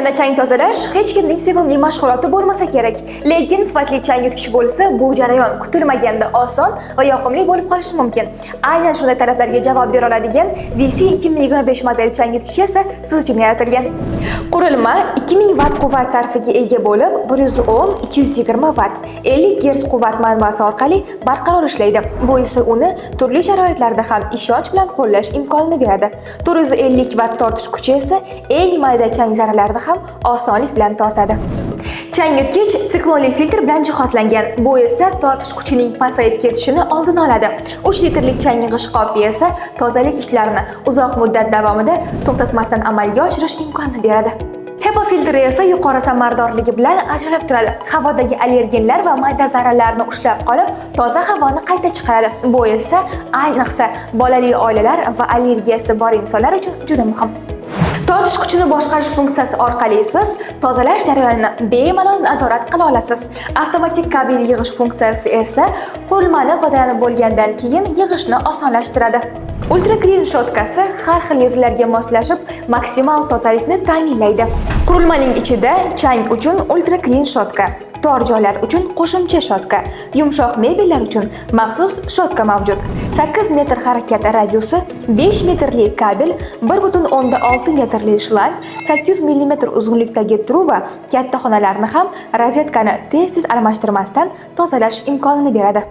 olganda chang tozalash hech kimning sevimli mashg'uloti bo'lmasa kerak. Lekin sifatli chang yutkish bo'lsa, bu jarayon kutilmaganda oson va yoqimli bo'lib qolishi mumkin. Aynan shunday talablarga javob bera oladigan VC 2025 modeli chang yutkichi esa siz uchun yaratilgan. Qurilma 2000 Watt quvvat sarfiga ega bo'lib, 110 ohm, 220 Watt, 50 Hz quvvat manbasi orqali barqaror ishlaydi. Bu esa uni turli sharoitlarda ham ishonch bilan qo'llash imkonini beradi. 450 Watt tortish kuchi esa eng mayda chang zarralarini ham osonlik bilan tortadi. Chang yutgich siklonli filtr bilan jihozlangan. Bu esa tortish kuchining pasayib ketishini oldini oladi. 3 litrlik chang yig'ish qopi esa tozalik ishlarini uzoq muddat davomida to'xtatmasdan amalga oshirish imkonini beradi. HEPA filtri esa yuqori samaradorligi bilan ajralib turadi. Havodagi allergenlar va mayda zarralarni ushlab qolib, toza havoni qayta chiqaradi. Bu esa ayniqsa bolali oilalar va allergiyasi bor insonlar uchun juda muhim. Tortish kuchini boshqarish funksiyasi orqali siz tozalash jarayonini bemalol nazorat qila olasiz. Avtomatik kabel yig'ish funksiyasi esa qurilmani foydalanib bo'lgandan keyin yig'ishni osonlashtiradi. Ultra Clean shotkasi har xil yuzlarga moslashib, maksimal tozalikni ta'minlaydi. Qurilmaning ichida chang uchun Ultra Clean shotka, tor joylar uchun qo'shimcha shotka, yumshoq mebellar uchun maxsus shotka mavjud. 8 metr harakat radiusi, 5 metrli kabel, 1.6 metrli shlang, 800 mm uzunlikdagi truba katta xonalarni ham rozetkani tez-tez almashtirmasdan tozalash imkonini beradi.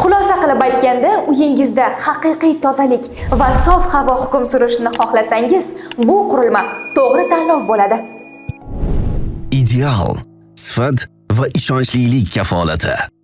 Xulosa qilib aytganda, uyingizda haqiqiy tozalik va sof havo hukm surishini xohlasangiz, bu qurilma to'g'ri tanlov bo'ladi. Ideal sifat va ishonchlilik kafolati.